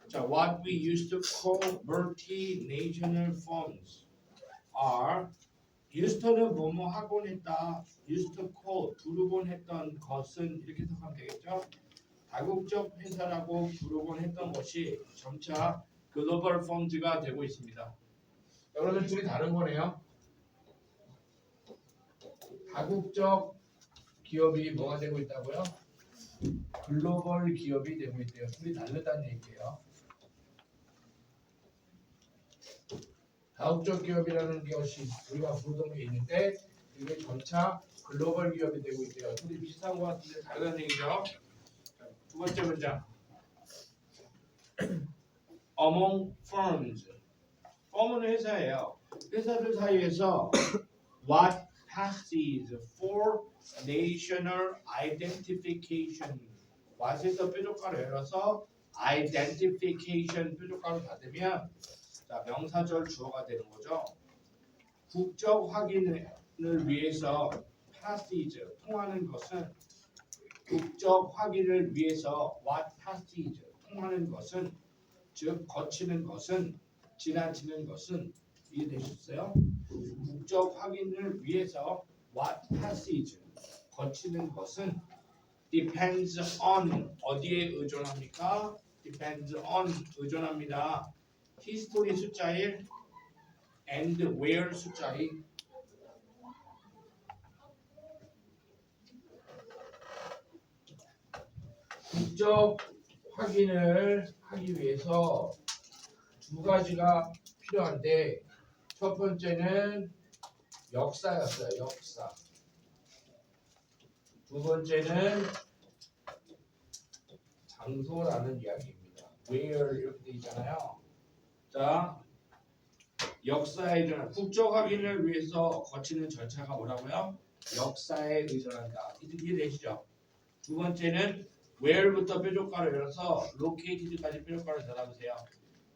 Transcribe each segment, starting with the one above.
자, what we used to call multinational firms are used는 뭐뭐 하곤 했다. used to call 부르곤 했던 것은 이렇게 해석하면 되겠죠. 다국적 회사라고 부르곤 했던 것이 점차 글로벌 펌즈가 되고 있습니다. 그러면 둘이 다른 거네요. 다국적 기업이 뭐가 되고 있다고요? 글로벌 기업이 되고 있대요. 둘이 다르다는 얘기예요. 다국적 기업이라는 것이 우리가 부르던 게 있는데 이게 점차 글로벌 기업이 되고 있대요. 둘이 비슷한 것 같은데 다르다는 얘기죠. 두 번째 문장. Among firms. firm은 회사예요. 회사들 사이에서 what passes for national identification. what에서 뾰족가로 열어서 identification 뾰족가로 닫으면 자, 명사절 주어가 되는 거죠. 국적 확인을 위해서 passes 통하는 것은 국적 확인을 위해서 what passes 통하는 것은 즉 거치는 것은 지나치는 것은 이해되셨어요? 국적 확인을 위해서 what passes 거치는 것은 depends on 어디에 의존합니까? depends on 의존합니다. history 숫자 1 and where 숫자 2 국적 확인을 하기 위해서 두 가지가 필요한데 첫 번째는 역사였어요. 역사. 두 번째는 장소라는 이야기입니다. where 이렇게 돼 있잖아요. 자, 역사에 의존한 국적 확인을 위해서 거치는 절차가 뭐라고요? 역사에 의존한다. 이해되시죠? 두 번째는 where부터 뾰족가로 열어서 located까지 뾰족가로 닫아보세요.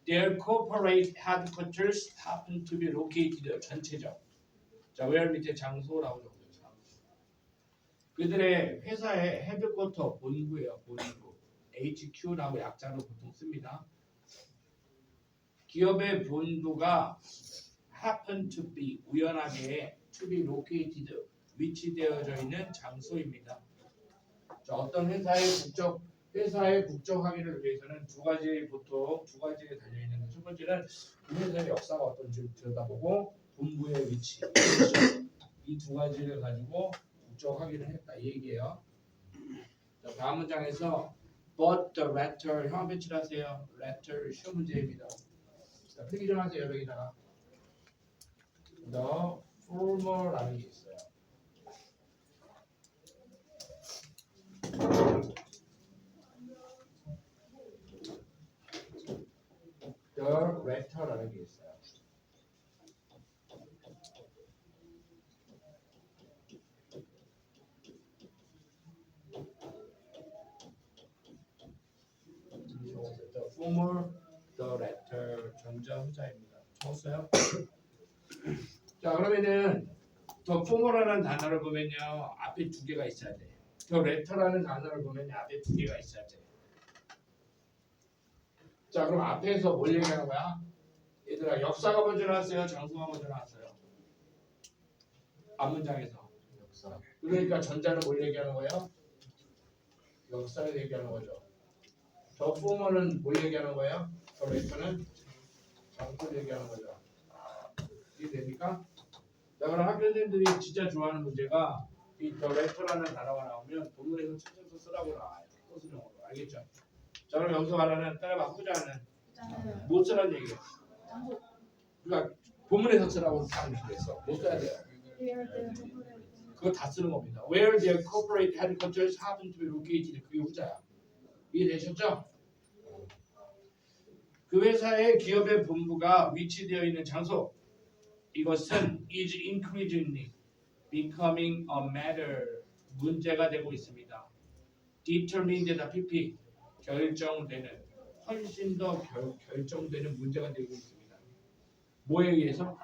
Their corporate headquarters happen to be located 전체적. 자, where 밑에 장소라고 적어요. 그들의 회사의 헤드쿼터 본부예요. 본부. HQ라고 약자로 보통 씁니다. 기업의 본부가 happen to be 우연하게 to be located 위치되어져 있는 장소입니다. 자, 어떤 회사의 국적 확인을 위해서는 보통 두 가지에 달려 있는데 첫 번째는 그 회사의 역사가 어떤지 들여다보고 본부의 위치 이 두 가지를 가지고 국적 확인을 했다 이 얘기예요. 자, 다음 문장에서 but the latter 형 앞에 칠하세요. latter 시험 문제입니다. 자, 필기 좀 하세요. 여기다가 the former라는 게 있어요. the latter라는 게 있어요. the former, the latter 전자 후자입니다. 적었어요? 자, 그러면은 the former라는 단어를 보면요 앞에 두 개가 있어야 돼. the latter라는 단어를 보면 앞에 두 개가 있어야 돼. 자, 그럼 앞에서 뭘 얘기하는 거야? 얘들아, 역사가 먼저 나왔어요? 장소가 먼저 나왔어요? 앞문장에서. 역사. 그러니까 전자는 뭘 얘기하는 거예요? 역사를 얘기하는 거죠. 저 포머는 뭘 얘기하는 거예요? 저 레터는 장소를 얘기하는 거죠. 이해 됩니까? 자, 그럼 학교생들이 진짜 좋아하는 문제가 이 더 레터라는 단어가 나오면 본문에서 찾아서 쓰라고 나와요. 소수정으로. 알겠죠? 자, 그럼 여기서 말하는 따라봐 후자는 못 쓰라는 얘기예요. 그러니까 본문에서 쓰라고 상식했어. 못 써야 돼요. 그거 다 쓰는 겁니다. Where their corporate headquarters happen to be located. 그게 후자야. 이해되셨죠? 그 회사의 기업의 본부가 위치되어 있는 장소. 이것은 is increasingly becoming a matter. 문제가 되고 있습니다. determined다 PP. 결정되는. 훨씬 더 결정되는 문제가 되고 있습니다. 뭐에 의해서?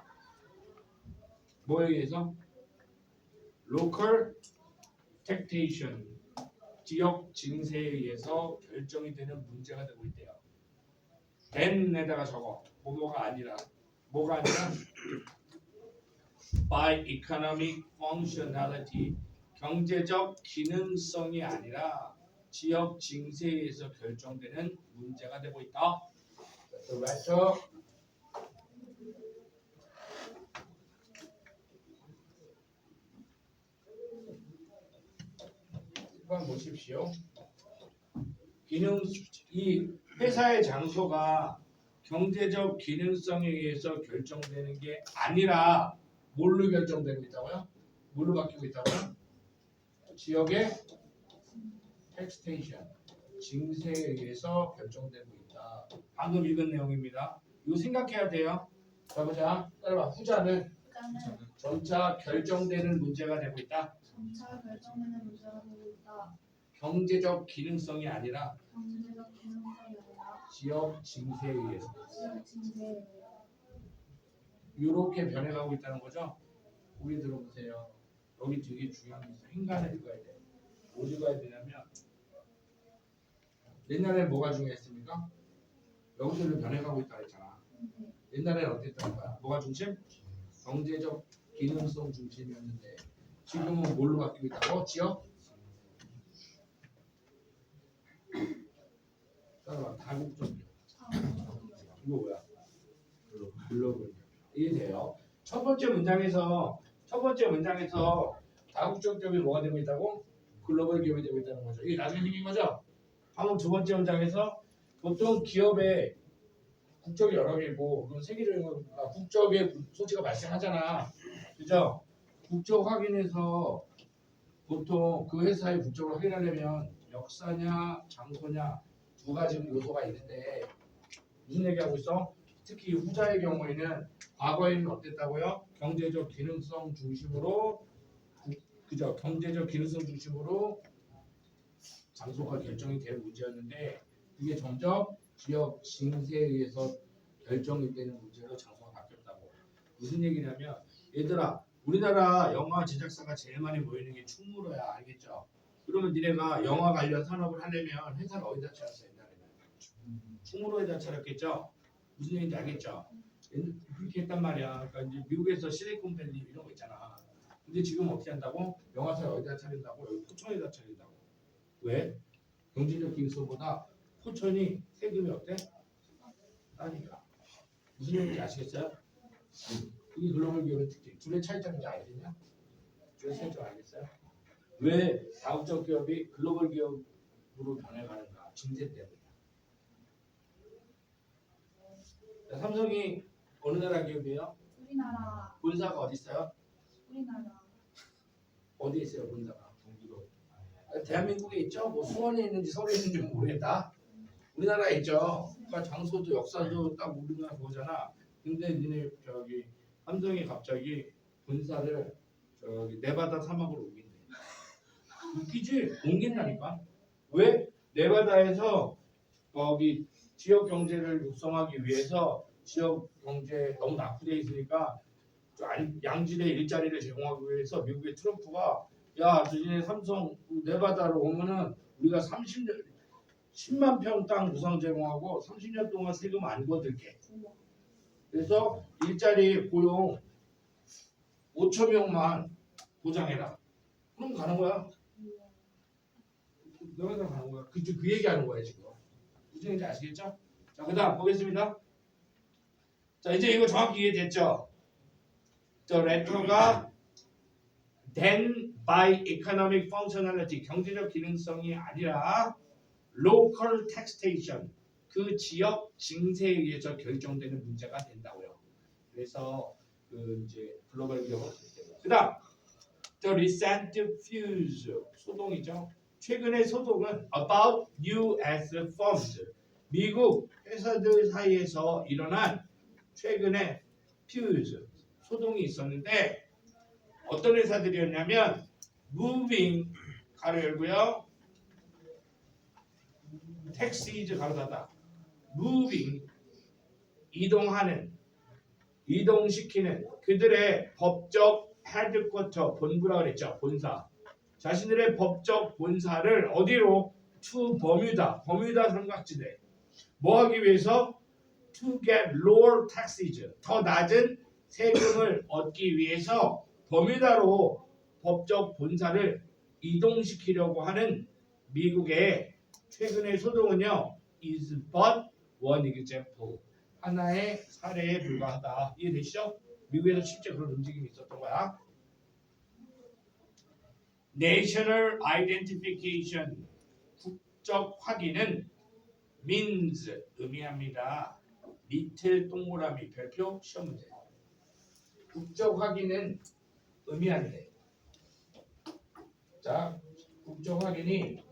뭐에 의해서? local taxation 지역 증세에 의해서 결정이 되는 문제가 되고 있대요. than에다가 적어. 뭐가 아니라 by economic functionality 경제적 기능성이 아니라 지역 징세에서 결정되는 문제가 되고 있다. 맞죠? 한번 보십시오. 이 회사의 장소가 경제적 기능성에 의해서 결정되는 게 아니라 뭘로 결정되고 있다고요? 뭘로 바뀌고 있다고요? 지역의 텍스테이션, 징세에 의해서 결정되고 있다. 방금 읽은 내용입니다. 이거 생각해야 돼요. 자 보자. 따라봐. 후자는 점차 결정되는 문제가 되고 있다. 점차 결정되는 문제가 되고 있다. 경제적 기능성이 아니라 경제적 기능성이 아니라 지역 징세에 의해서 지역 징세에 이렇게 변해가고 있다는 거죠. 우리 들어보세요. 여기 되게 중요한 게 있어. 행간을 읽어야 돼. 뭐 읽어야 되냐면 옛날에 뭐가 중요했습니까? 여기서는 변해가고 있다 했잖아. 옛날에는 어땠다는 거야? 뭐가 중심? 경제적 기능성 중심이었는데 지금은 뭘로 바뀌고 있다고? 지역? 따라봐. 다국적. 이거 뭐야? 글로벌. 이해돼요? 첫 번째 문장에서 다국적 기업이 뭐가 되고 있다고? 글로벌 기업이 되고 있다는 거죠. 이게 나중에 생긴 거죠? 방금 두 번째 문장에서 보통 기업의 국적이 여러 개고 그건 세계적인 국적의 소지가 발생하잖아. 그죠? 국적 확인해서 보통 그 회사의 국적을 확인하려면 역사냐 장소냐 두 가지 요소가 있는데 무슨 얘기하고 있어? 특히 후자의 경우에는 과거에는 어땠다고요? 경제적 기능성 중심으로 그죠? 경제적 기능성 중심으로 장소가 결정이 되는 문제였는데 그게 점점 지역 징세에 의해서 결정이 되는 문제로 장소가 바뀌었다고. 무슨 얘기냐면 얘들아 우리나라 영화 제작사가 제일 많이 모이는 게 충무로야. 알겠죠? 그러면 니네가 영화 관련 산업을 하려면 회사를 어디다 차렸어 옛날에는? 충무로에다 차렸겠죠? 무슨 얘기인지 알겠죠? 그렇게 했단 말이야. 그러니까 이제 미국에서 실리콘밸리 이런 거 있잖아. 근데 지금 어떻게 한다고? 영화사를 어디다 차린다고? 여기 포천에다 차린다고. 왜? 경제적 기능성보다 포천이 세금이 어때? 싸니까. 무슨 얘기인지 아시겠어요? 그게 글로벌 기업의 특징. 둘의 차이점인지 알겠냐? 둘의 차이점 알겠어요? 왜 다국적 기업이 글로벌 기업으로 변해가는가? 징세 때문에. 삼성이 어느 나라 기업이에요? 우리나라 본사가 어디 있어요? 우리나라 어디 있어요 본사가? 대한민국에 있죠. 뭐 수원에 있는지 서울에 있는지 모르겠다. 우리나라에 있죠. 그러니까 장소도 역사도 딱 우리나라 그거잖아. 근데 니네 저기 삼성이 갑자기 본사를 저기 네바다 사막으로 옮긴대. 웃기지? 옮긴다니까. 왜? 네바다에서 거기 지역 경제를 육성하기 위해서 지역 경제 너무 낙후돼 있으니까 양질의 일자리를 제공하기 위해서 미국의 트럼프가 야, 너네 삼성 네바다로 오면은 우리가 10만 평 땅 무상 제공하고 30년 동안 세금 안 거둘게. 그래서 일자리 고용 5천 명만 보장해라. 그럼 가는 거야. 네바다 가는 거야. 그 얘기하는 거야 지금. 무슨 얘기인지 아시겠죠? 자, 그다음 보겠습니다. 자, 이제 이거 정확히 이해됐죠? 저 레터가 then by economic functionality 경제적 기능성이 아니라 local taxation 그 지역 징세에 의해서 결정되는 문제가 된다고요. 그래서 그 이제 글로벌 기업은 그다음 the recent fuse 소동이죠. 최근의 소동은 about U.S. firms 미국 회사들 사이에서 일어난 최근의 fuse 소동이 있었는데 어떤 회사들이었냐면 moving 가로 열고요 taxis 가로 닫아 moving 이동하는 이동시키는 그들의 법적 헤드쿼터 본부라 그랬죠. 본사 자신들의 법적 본사를 어디로 to 버뮤다 삼각지대 뭐 하기 위해서 to get lower taxes. 더 낮은 세금을 얻기 위해서 버뮤다로 법적 본사를 이동시키려고 하는 미국의 최근의 소동은요. is but one example. 하나의 사례에 불과하다. 이해되시죠? 미국에서 실제 그런 움직임이 있었던 거야. National identification. 국적 확인은 means 의미합니다. 리틀 동그라미 별표 시험 문제. 국적 확인은 의미한대. 자, 국적 확인이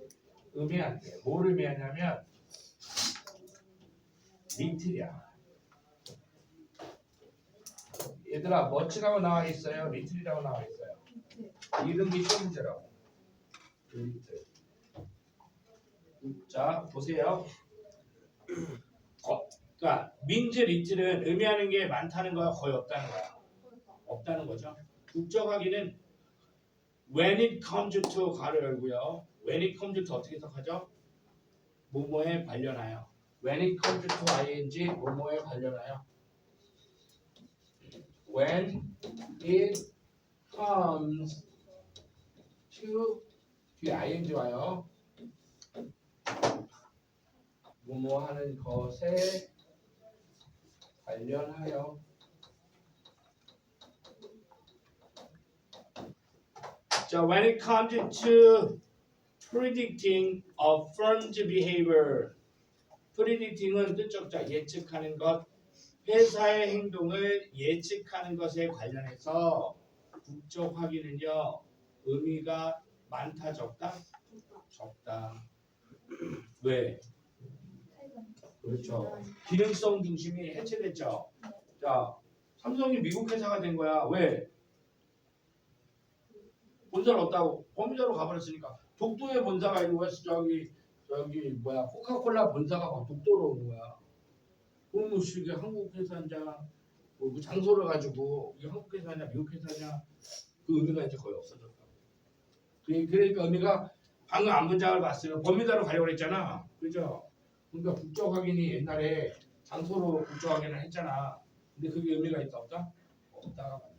의미한대. 뭘 의미하냐면 리틀이야. 얘들아, 멋지라고 나와 있어요. 리틀이라고 나와 있어요. 이런 게 시험 문제라고. 리틀. 자, 보세요. 그러니까 민즈 리틀은 의미하는 게 많다는 거야, 거의 없다는 거야. 없다는 거죠. 국적 확인은 when it comes to 가로 열고요. when it comes to 어떻게 해석하죠? 뭐뭐에 관련하여. when it comes to ing 뭐뭐에 관련하여. when it comes to 뒤에 ing 와요. 뭐뭐 하는 것에 관련하여. 자, when it comes to predicting a firm's behavior. predicting은 뜻적자 예측하는 것, 회사의 행동을 예측하는 것에 관련해서 국적 확인은요 의미가 많다 적다? 적다. 왜? 그렇죠. 기능성 중심이 해체됐죠. 자, 삼성이 미국 회사가 된 거야. 왜? 본사를 없다고 범위자로 가버렸으니까. 독도에 본사가 있는 거야. 저기 뭐야 코카콜라 본사가 막 독도로 온 거야. 그러면 이게 한국 회사냐, 뭐 장소를 가지고 이게 한국 회사냐, 미국 회사냐 그 의미가 이제 거의 없어졌다. 그러니까 의미가 방금 안문장을 봤어요. 범위자로 가려고 했잖아. 그죠? 그러니까 국적 확인이 옛날에 장소로 국적 확인을 했잖아. 근데 그게 의미가 있다 없다? 없다가 맞네.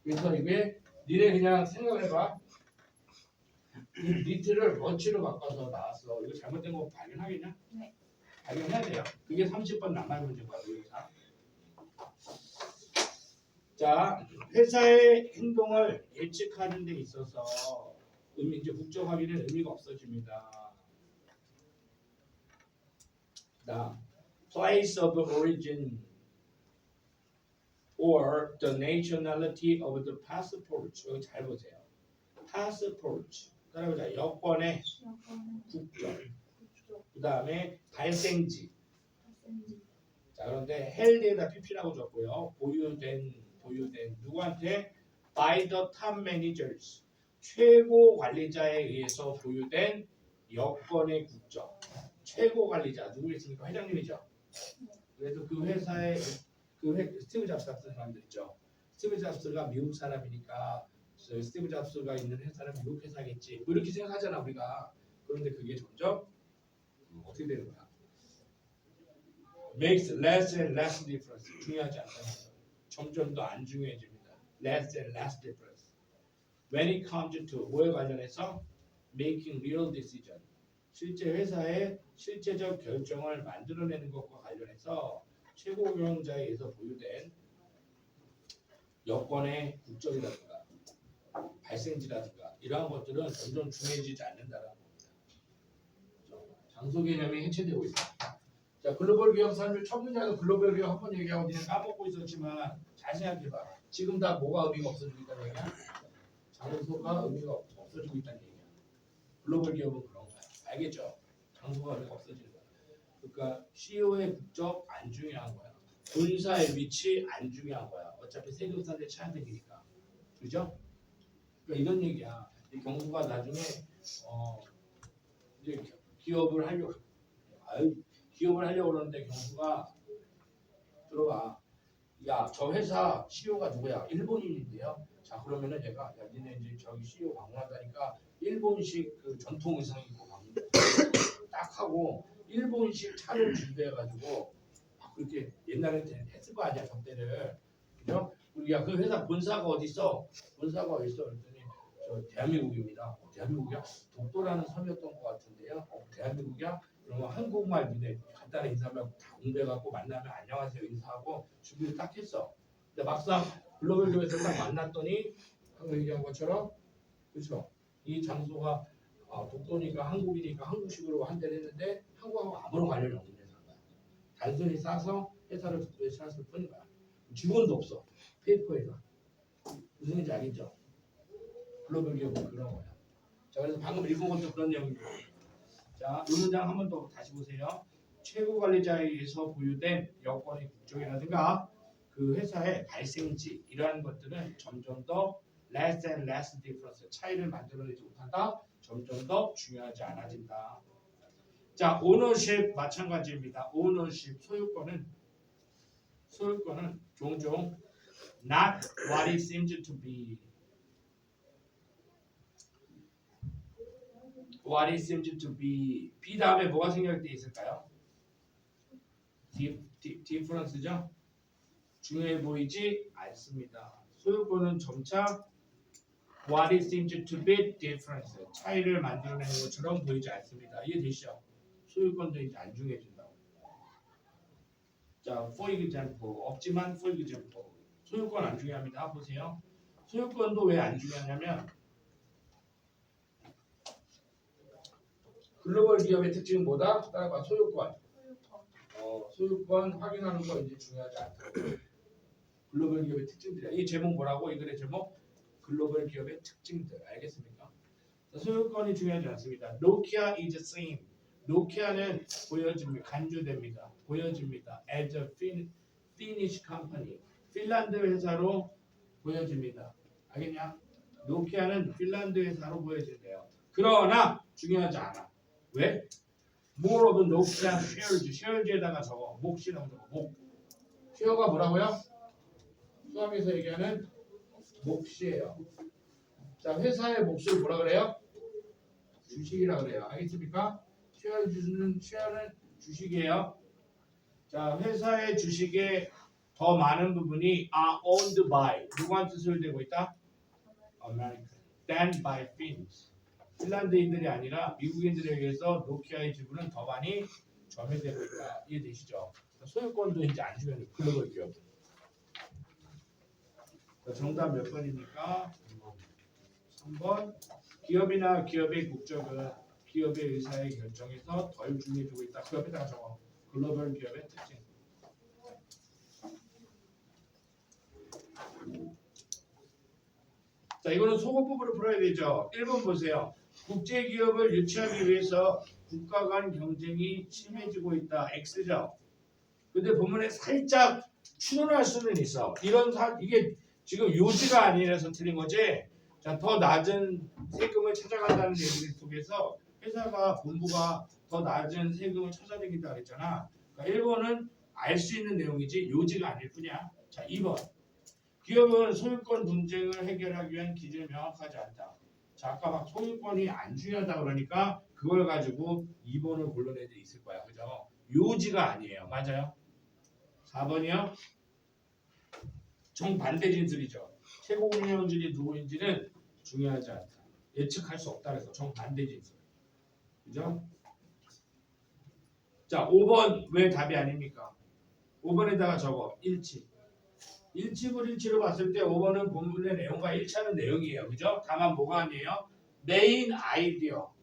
그래서 이게 니네 그냥 생각해봐. 리틀을 머치로 바꿔서 나왔어. 이거 잘못된 거 발견하겠냐? 네. 발견해야 돼요. 그게 30번 낱말 문제인 거야. 여기서. 자, 회사의 행동을 예측하는 데 있어서 이제 국적 확인은 의미가 없어집니다. 나 place of origin or the nationality of the passport. 여기 잘 보세요. passport. 따라보자. 여권의 국적. 그 다음에 발생지. 자, 그런데 헬드에다 pp라고 줬고요. 보유된 누구한테? by the top managers. 최고 관리자에 의해서 보유된 여권의 국적. 최고 관리자 누구겠습니까? 회장님이죠. 그래서 그 회사의 스티브 잡스 같은 사람들 있죠. 스티브 잡스가 미국 사람이니까 스티브 잡스가 있는 회사는 미국 회사겠지. 뭐 이렇게 생각하잖아 우리가. 그런데 그게 점점 어떻게 되는 거야? Makes less and less difference. 중요하지 않다는 거죠. 점점 더 안 중요해집니다. Less and less difference. When it comes to 뭐에 관련해서 making real decision. 실제 회사의 실제적 결정을 만들어내는 것과 관련해서 최고 경영자에 의해서 보유된 여권의 국적이라든가 발생지라든가 이러한 것들은 점점 중요해지지 않는다는 겁니다. 장소 개념이 해체되고 있습니다. 자, 글로벌 기업 산출 첫 문제는 글로벌 기업 한 번 얘기하고 그냥 까먹고 있었지만 잘 생각해봐. 지금 다 뭐가 의미가 없어지고 있다는 얘기야? 장소가 의미가 없어지고 있다는 얘기야. 글로벌 기업은 그런 거야. 알겠죠? 장소가 의미가 없어지는 거야. 그러니까 CEO의 국적 안 중요한 거야. 본사의 위치 안 중요한 거야. 어차피 세금산에 차야 되니까. 그죠? 그러니까 이런 얘기야. 이 경수가 나중에 이제 기업을 하려고 그러는데 경수가 들어가. 야, 저 회사 CEO가 누구야? 일본인인데요. 자, 그러면은 얘가 야, 니네 이제 저기 CEO 방문한다니까 일본식 그 전통 의상 입고 방문 딱 하고 일본식 차를 준비해가지고 그렇게 옛날에 했을 거 아니야 접대를. 그죠? 우리가 그 회사 본사가 어디 있어? 본사가 어디 있어? 그랬더니 저 대한민국입니다. 대한민국이야? 독도라는 섬이었던 것 같은데요. 대한민국이야? 그러면 한국말 니네 간단히 인사하면 다 공부해갖고 만나면 안녕하세요 인사하고 준비를 딱 했어. 근데 막상 글로벌 교회에서 딱 만났더니 방금 얘기한 것처럼 그렇죠? 이 장소가 독도니까 한국이니까 한국식으로 한대를 했는데 한국하고 아무런 관련이 없는 회사인 거야. 단순히 싸서 회사를 독도에 찾았을 뿐인 거야. 직원도 없어. 페이퍼에가. 무슨 얘기인지 알겠죠? 글로벌 기업은 그런 거야. 자, 그래서 방금 읽은 것도 그런 내용이고. 자, 이 문장 한 번 더 다시 보세요. 최고 관리자에 의해서 보유된 여권의 국적이라든가 그 회사의 발생지 이러한 것들은 점점 더 less and less difference 차이를 만들어내지 못한다. 점점 더 중요하지 않아진다. 자, ownership 마찬가지입니다. ownership 소유권은 종종 not what it seems to be. What it seems to be. B 다음에 뭐가 생길 때 있을까요? difference죠? 중요해 보이지 않습니다. 소유권은 점차 what it seems to be difference. 차이를 만들어내는 것처럼 보이지 않습니다. 이해되시죠? 소유권도 이제 안 중요해진다고. 자, for example. 없지만 for example. 소유권 안 중요합니다. 보세요. 소유권도 왜 안 중요하냐면 글로벌 기업의 특징은 뭐다? 따라봐. 소유권. 소유권 확인하는 거 이제 중요하지 않다. 글로벌 기업의 특징들이야. 이 제목 뭐라고? 이 글의 제목 글로벌 기업의 특징들. 알겠습니까? 자, 소유권이 중요하지 않습니다. Nokia is seen. 노키아는 보여집니다. 간주됩니다. 보여집니다. As a Finnish company. 핀란드 회사로 보여집니다. 알겠냐? 노키아는 핀란드 회사로 보여진대요. 그러나 중요하지 않아. 왜? More of Nokia shares. shares에다가 적어. 몫이라고 적어. 몫. 쉐어가 뭐라고요? 수학에서 얘기하는 몫이에요. 자, 회사의 몫을 뭐라 그래요? 주식이라 그래요. 알겠습니까? 쉐어는 주식이에요. 자, 회사의 주식의 더 많은 부분이 are owned by 누구한테 소유되고 있다? American. Than by Finns. 핀란드인들이 아니라 미국인들에 의해서 노키아의 지분은 더 많이 점유되고 있다. 이해되시죠? 소유권도 이제 안 주면 글로벌 기업. 정답 몇 번입니까? 3번. 기업이나 기업의 국적은 기업의 의사의 결정에서 덜 중요해지고 있다. 그 옆에다가 적어. 글로벌 기업의 특징. 자, 이거는 소거법으로 풀어야 되죠. 1번 보세요. 국제 기업을 유치하기 위해서 국가 간 경쟁이 심해지고 있다. X죠. 근데 본문에 살짝 추론할 수는 있어. 이게 지금 요지가 아니라서 틀린 거지. 자, 더 낮은 세금을 찾아간다는 얘기를 속에서 회사가 본부가 더 낮은 세금을 찾아다닌다 그랬잖아. 그러니까 1번은 알 수 있는 내용이지 요지가 아닐 뿐이야. 자, 2번. 기업은 소유권 분쟁을 해결하기 위한 기준이 명확하지 않다. 자, 아까 막 소유권이 안 중요하다 그러니까 그걸 가지고 2번을 고른 애들이 있을 거야. 그죠? 요지가 아니에요. 맞아요? 4번이요? 정반대 진술이죠. 최고 운영진이 누구인지는 중요하지 않다. 예측할 수 없다 그래서 정반대 진술. 그죠? 자, 5번 왜 답이 아닙니까? 5번에다가 적어. 일치. 일치불일치로 봤을 때 5번은 본문의 내용과 일치하는 내용이에요. 그죠? 다만 뭐가 아니에요? 메인 아이디어.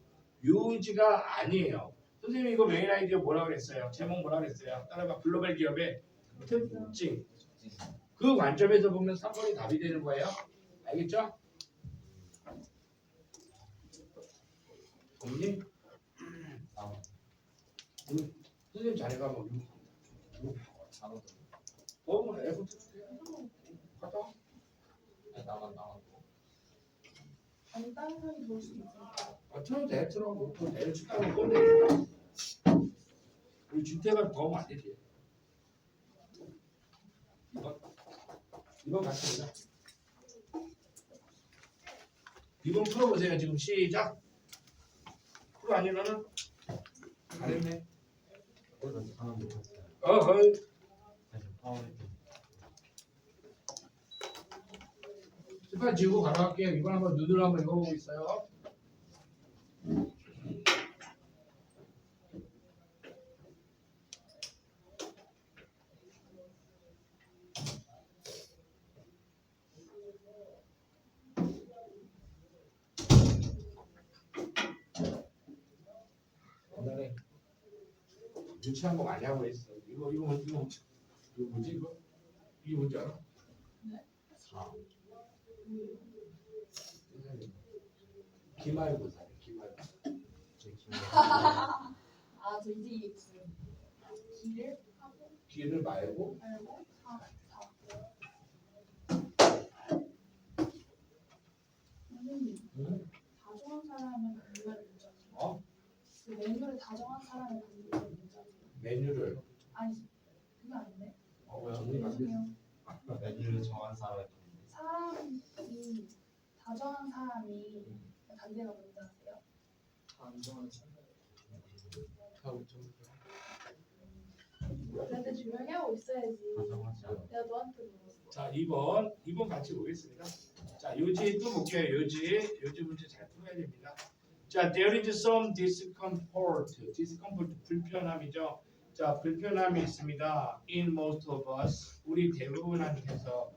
요지가 아니에요. 선생님 이거 메인 아이디어 뭐라고 그랬어요? 제목 뭐라고 그랬어요? 따라봐. 글로벌 기업의 특징. 그 관점에서 보면 3번이 답이 되는 거예요. 알겠죠? 언니? 선생님 자네가 뭐 뭐 F 갔다 와. 아니 다른 사람이 볼 수도 있으니까. 틀어도 돼. 틀어. 또 내일 축하하고 꺼내니까. 우리 주택을 더 많이 돼. 이번 같습니다. 이번 풀어보세요. 지금 시작. 풀어 아니면은 잘했네. 어허이. 18 지우고 바로 할게요. 이번 한번 눈으로 한번 읽어보고 있어요. 옛날에 유치한 거 많이 하고 있어. 이거 뭐지 이거? 이게 뭔지 알아? 기말고사래 기말고사. 아, 저 이제 이해했어요. 길을 하고 기를 말고 말고 선생님, 응? 다정한 사람은 정말 문제죠. 어? 그 메뉴를 다정한 사람을 만드는 게 문제죠. 메뉴를 아니, 그게 아닌데. 왜 정리가 안 돼? 죄송해요. 메뉴를 정한 사람의 사람이 다정한 사람이 반대가 뭔지 아세요? 그런데 조용히 하고 있어야지. 내가 너한테 물었어. 자, 2번 같이 보겠습니다. 자, 요지 또 볼게요. 요지 문제 잘 풀어야 됩니다. 자, there is some discomfort. discomfort 불편함이죠. 자, 불편함이 있습니다. in most of us. 우리 대부분한테서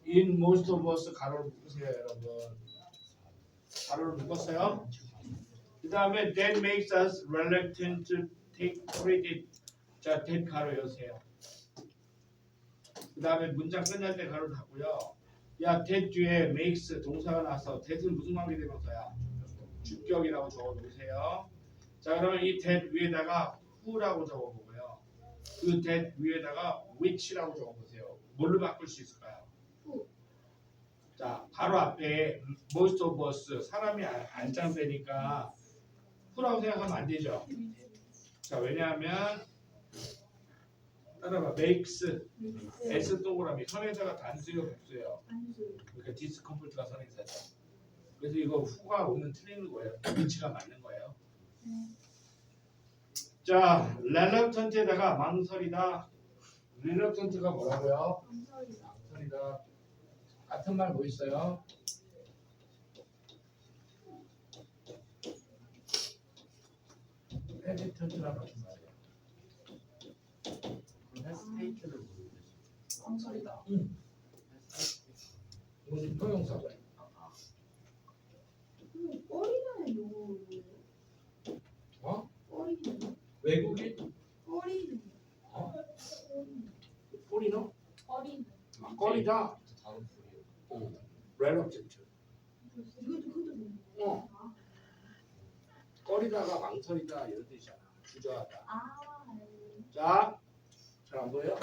in most of us 가로를 묶으세요, 여러분. 가로를 묶었어요. 그 다음에 that makes us reluctant to take credit. 자, that 가로 여세요. 그 다음에 문장 끝날 때 가로 닫고요. 야, that 뒤에 makes 동사가 나서 that은 무슨 관계대명사야? 주격이라고 적어 놓으세요. 자, 그러면 이 that 위에다가 who라고 적어 보고요. 그 that 위에다가 which라고 적어 보세요. 뭘로 바꿀 수 있을까요? who. 자, 바로 앞에 most of us 사람이 안장되니까 who라고 생각하면 안 되죠. 자, 왜냐하면 따라봐. makes S 동그라미 선행사가 단수예요, 복수예요. 안수. 그러니까 디스컴포트가 선행사죠. 그래서 이거 후가 오는 틀리는 거예요. 위치가 맞는 거예요. 자, reluctant에다가 망설이다. reluctant가 뭐라고요? 감사합니다. 망설이다. 같은 말 뭐 있어요? hesitant랑 같은 말이에요. 헤스테이트를 모르겠어. 감사합니다. 이거 지금 형용사고요. 꺼리는 용어로 어? 꺼리는 외국인? 꺼리는 어? 포리너? 꺼리는 아, 꺼리다. 다른 풀이에요. reluctant. 그것도 어. 꺼리다가 망설이다 이런 뜻이잖아. 주저하다. 자, 잘 안 보여?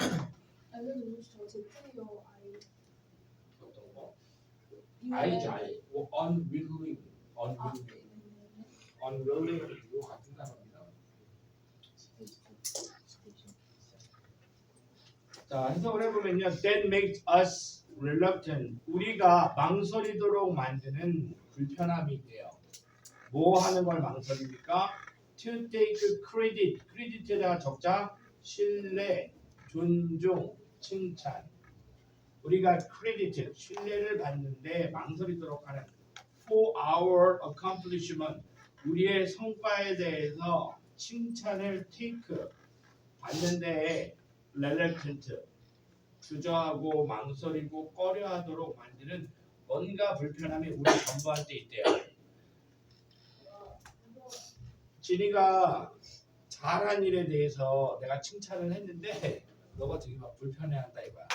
알려줘. 저 제트리오 아이. 어떤 거? 아이지 아이. unwilling. unwilling. 이거 같은 단어입니다. 자, 해석을 해보면요. That makes us reluctant. 우리가 망설이도록 만드는 불편함이 있대요. 뭐 하는 걸 망설입니까? To take credit. credit에다가 적자, 신뢰, 존중, 칭찬. 우리가 credit, 신뢰를 받는데 망설이도록 하는 for our accomplishment. 우리의 성과에 대해서 칭찬을 take 받는데 reluctant. 주저하고 망설이고 꺼려하도록 만드는 뭔가 불편함이 우리 전부한테 있대요. 진이가 잘한 일에 대해서 내가 칭찬을 했는데 너가 되게 막 불편해한다 이거야.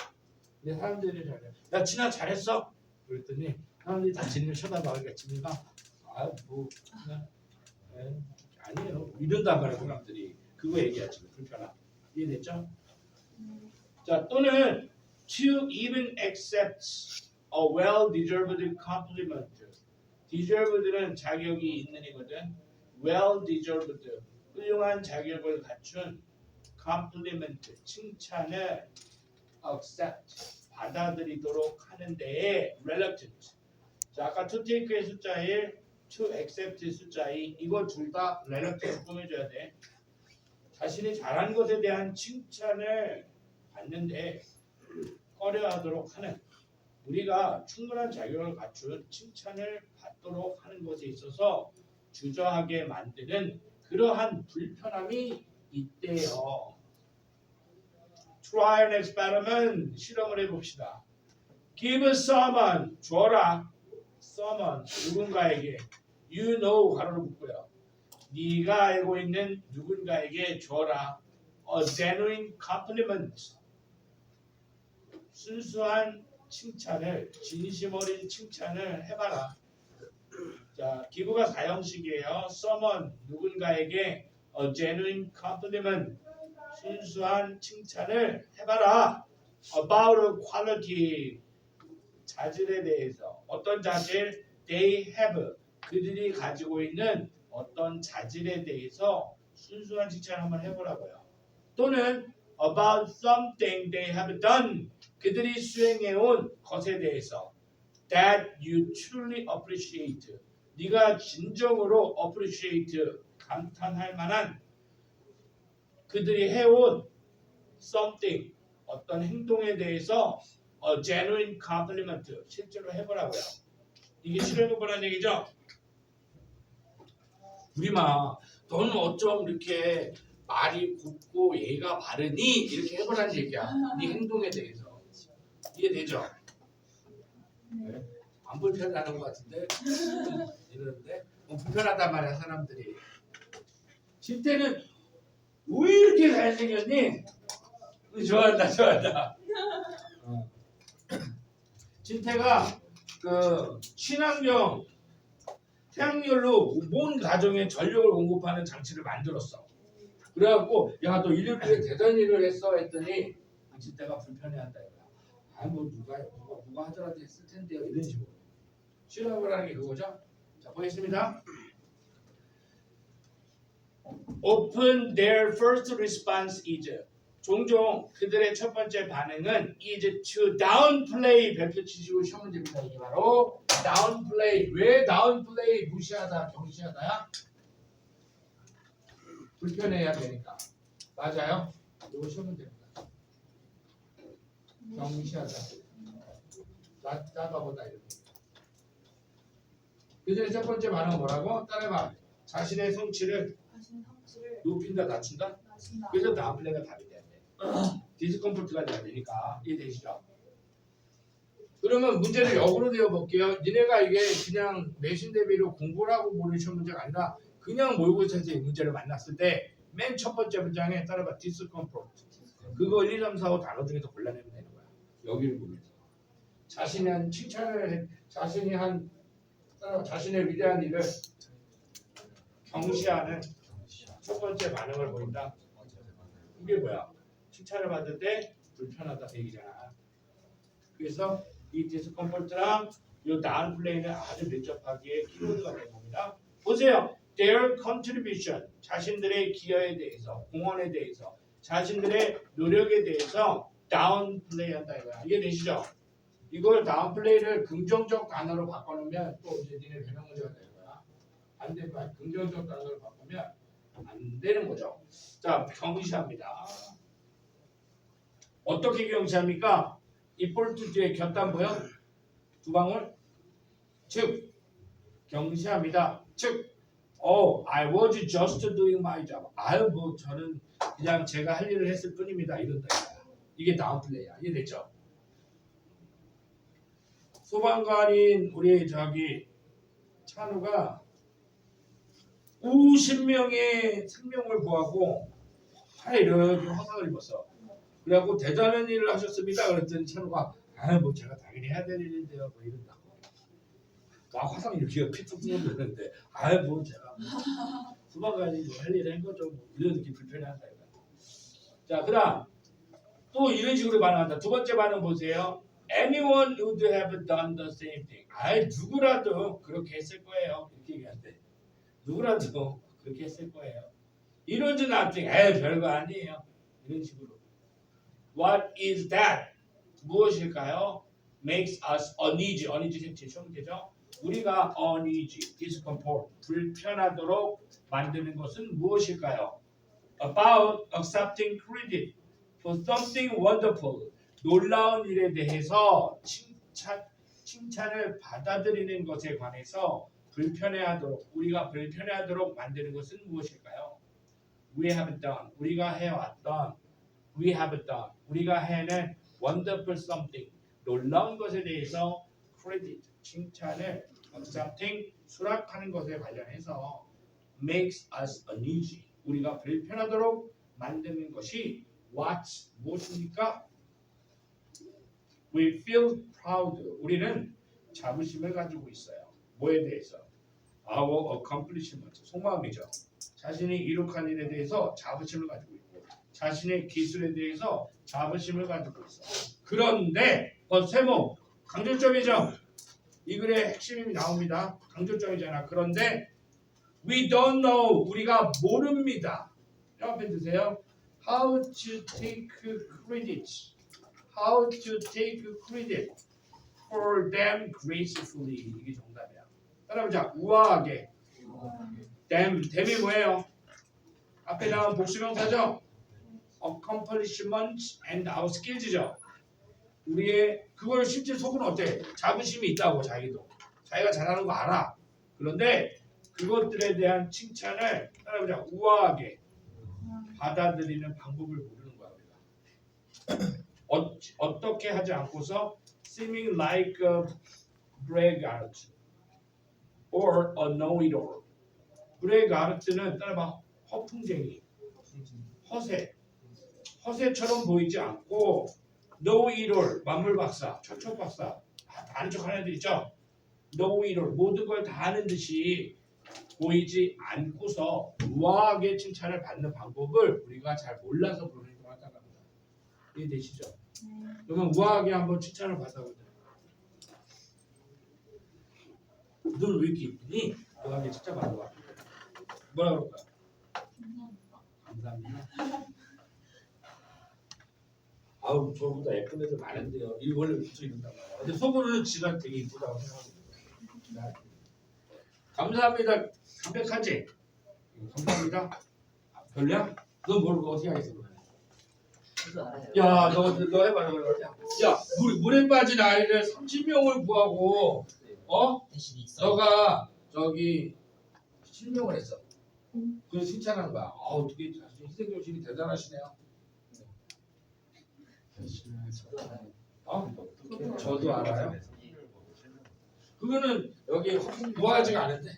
근데 사람들이 잘해. 야, 진아 잘했어? 그랬더니 사람들이 다 진이를 쳐다봐. 그러니까 진이가 뭐 그냥 아니에요. 이런단 말이야 사람들이. 그거 얘기하지 불편함. 이해됐죠? 자, 또는 to even accept a well-deserved compliment. deserved는 자격이 있는 이거든. well-deserved, 훌륭한 자격을 갖춘 compliment, 칭찬을 accept, 받아들이도록 하는 데에 reluctant. 자, 아까 to take의 숫자 1, to accept의 숫자 2, 이거 둘 다 reluctant 꾸며줘야 돼. 자신이 잘한 것에 대한 칭찬을 받는데 꺼려하도록 하는 우리가 충분한 자격을 갖춘 칭찬을 받도록 하는 것에 있어서 주저하게 만드는 그러한 불편함이 있대요. Try an experiment. 실험을 해봅시다. Give someone. 줘라. someone. 누군가에게. You know. 가로를 묶고요. 네가 알고 있는 누군가에게 줘라. A genuine compliment. 순수한 칭찬을, 진심 어린 칭찬을 해봐라. 자, 기부가 4형식이에요. someone, 누군가에게 a genuine compliment, 순수한 칭찬을 해봐라. about a quality, 자질에 대해서. 어떤 자질? they have, 그들이 가지고 있는 어떤 자질에 대해서 순수한 칭찬을 한번 해보라고요. 또는 about something they have done, 그들이 수행해온 것에 대해서 that you truly appreciate, 네가 진정으로 appreciate, 감탄할 만한 그들이 해온 something, 어떤 행동에 대해서 a genuine compliment, 실제로 해보라고요. 이게 실험해보라는 얘기죠. 우리마 너는 어쩜 이렇게 말이 곱고 예의가 바르니? 이렇게 해보라는 얘기야. 네 행동에 대해서. 이해되죠? 네. 안 불편하는 것 같은데 이러는데 불편하단 말이야 사람들이. 진태는 왜 이렇게 잘생겼니? 좋아한다. 진태가 그 친환경 태양열로 온 가정에 전력을 공급하는 장치를 만들었어. 그래갖고 야 너 일요일에 대단한 일을 했어 했더니 진태가 불편해한다 이거야. 뭐 누가 하더라도 했을 텐데요 이런 식으로 실험을 하는 게 그거죠. 자 보겠습니다. Often their first response is, 종종 그들의 첫 번째 반응은 is to downplay, 별표 치시고 시험 문제입니다. 이게 바로 downplay. 왜 downplay? 무시하다, 경시하다야? 불편해야 되니까. 맞아요? 이거 시험 문제입니다. 경시하다, 낮다보다 이렇게. 그들의 첫 번째 반응은 뭐라고? 따라해봐. 자신의 성취를 높인다, 낮춘다. 그래서 다운플레이가 답이 돼야 돼. 디스컴포트가 돼야 되니까. 이해되시죠? 그러면 문제를 역으로 되어볼게요. 니네가 이게 그냥 내신 대비로 공부를 하고 보는 시험 문제가 아니라 그냥 모의고사에서 이 문제를 만났을 때 맨 첫 번째 문장에 따라봐. 디스컴포트. 그거 1, 2, 3, 4, 5 단어 중에서 골라내면 되는 거야. 여기를 보면서. 자신이 한 칭찬을, 자신의 위대한 일을 경시하는 첫 번째 반응을 보인다. 이게 뭐야? 칭찬을 받을 때 불편하다 얘기잖아. 그래서 이 디스컴포트랑 이 다운플레이는 아주 밀접하게 키워드가 된 겁니다. 보세요. Their contribution, 자신들의 기여에 대해서, 공헌에 대해서, 자신들의 노력에 대해서 다운플레이한다 이거야. 이해되시죠? 이걸 다운플레이를 긍정적 단어로 바꿔놓으면 또 이제 니네 변형 문제가 되는 거야. 반대말 긍정적 단어로 바꾸면 안 되는 거죠. 자, 경시합니다. 어떻게 경시합니까? 이 볼트 뒤에 곁단 보여? 두 방울? 즉, 경시합니다. 즉, I was just doing my job. 뭐 저는 그냥 제가 할 일을 했을 뿐입니다. 이런다. 이게 다운플레이야. 이해됐죠? 소방관인 우리 찬우가 50명의 생명을 구하고 팔에 이렇게 화상을 입었어. 그래갖고 대단한 일을 하셨습니다. 그랬더니 찬우가 뭐 제가 당연히 해야 될 일인데요. 뭐 이런다고. 화상이 이렇게 피툭 뚫어졌는데 뭐 제가 소방관이 뭐 할 일을 한 거죠. 뭐 이런 느낌 불편해한다. 자, 그다음 또 이런 식으로 반응한다. 두 번째 반응 보세요. Anyone would have done the same thing. 누구라도 그렇게 했을 거예요. 이렇게 얘기한대. 누구라도 그렇게 했을 거예요. 이러지 nothing. 별거 아니에요. 이런 식으로. What is that? 무엇일까요? Makes us uneasy. uneasy 생체 시험 되죠? 우리가 uneasy, discomfort, 불편하도록 만드는 것은 무엇일까요? About accepting credit. for something wonderful. 놀라운 일에 대해서 칭찬을 받아들이는 것에 관해서 우리가 불편해하도록 만드는 것은 무엇일까요? We have done. 우리가 해왔던 we have done. 우리가 해낸 wonderful something. 놀라운 것에 대해서 credit. 칭찬을 something 수락하는 것에 관련해서 makes us uneasy. 우리가 불편하도록 만드는 것이 무엇입니까? We feel proud. 우리는 자부심을 가지고 있어요. 뭐에 대해서? Our accomplishment. 속마음이죠. 자신이 이룩한 일에 대해서 자부심을 가지고 있고 자신의 기술에 대해서 자부심을 가지고 있어. 그런데 세모 강조점이죠. 이 글의 핵심이 나옵니다. 강조점이잖아. 그런데 we don't know. 우리가 모릅니다. 옆에 드세요. How to take credit. How to take credit for them gracefully. 이게 정답이야. 따라보자. 우아하게. them이 뭐예요? 앞에 나온 복수명사죠. accomplishments and our skills죠. 우리의 그걸 실제 속은 어때? 자부심이 있다고 자기가 잘하는 거 알아. 그런데 그것들에 대한 칭찬을 따라보자. 우아하게 받아들이는 방법을 모르는 거야 우리가. 어떻게 하지 않고서 seeming like a braggart or a know-it-all. braggart,는 따라봐. 허풍쟁이, 허세처럼 보이지 않고 know-it-all, 만물박사, 척척박사, 다 아는 척하는 애들 있죠. know-it-all, 모든 걸 다 아는 듯이 보이지 않고서 우아하게 칭찬을 받는 방법을 우리가 잘 몰라서 그러는 것 같다는 겁니다. 이해되시죠? 그러면 우아하게 한번 칭찬을 받아보자. 넌 왜 이렇게 이쁘니? 우아하게 칭찬 받아봐. 뭐라 그럴까? 감사합니다. 아우 저보다 예쁜 애들 많은데요. 이 원래 붙어 있는단 말이야. 근데 속으로는 지가 되게 이쁘다고 생각합니다. 감사합니다. 담백하지? 감사합니다. 별로야? 너 모르고 어떻게 하겠어? 야, 너 해봐. 야, 물에 빠진 아이를 30명을 구하고, 너가 저기 실명을 했어. 그래서 칭찬하는 거야. 어떻게 희생정신이 대단하시네요. 저도 알아요. 그거는 여기 무하지가 않은데.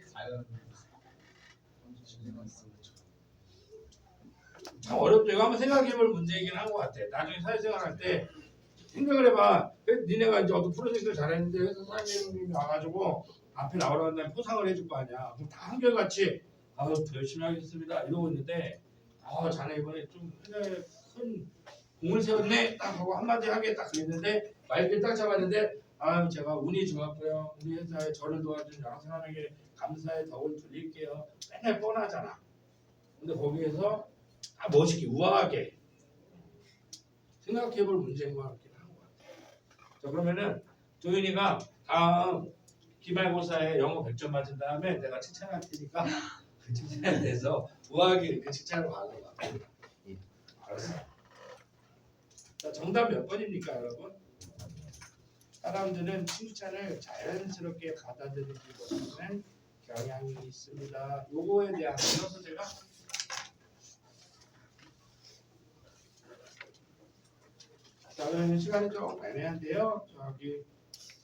참 어렵죠. 이거 한번 생각해볼 문제이긴 한 것 같아. 나중에 사회생활할 때 생각을 해봐. 니네가 이제 어떤 프로젝트를 잘했는데 회사 사장님이 와가지고 앞에 나오라고 한다면 포상을 해줄 거 아니야. 그럼 다 한결같이 더 열심히 하겠습니다 이러고 있는데 자네 이번에 좀 회사에 큰 공을 세웠네 딱 하고 한마디 하게 딱 그랬는데 마이크를 딱 잡았는데 제가 운이 좋았고요. 우리 회사에 저를 도와준 여러 사람에게 감사의 덕을 드릴게요. 맨날 뻔하잖아. 근데 거기에서 멋있게 우아하게 생각해볼 문제인 것 같긴 한 것 같아요. 자 그러면은 도윤이가 다음 기말고사에 영어 100점 맞은 다음에 내가 칭찬할 테니까 그 칭찬에 대해서 우아하게 이렇게 칭찬을 받아봐. 알았어. 자 정답 몇 번입니까 여러분? 사람들은 칭찬을 자연스럽게 받아들이지 못하는 경향이 있습니다. 요거에 대한 이어서 제가 자 그러면 시간이 좀 애매한데요. 저기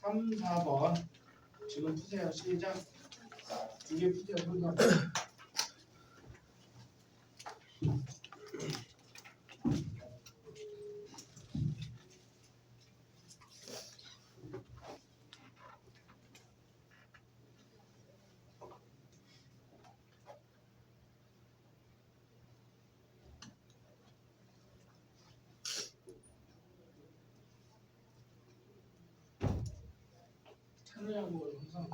3, 4번 지금 푸세요. 시작. 두 개 푸세요. 손으로. 찬우하고 항상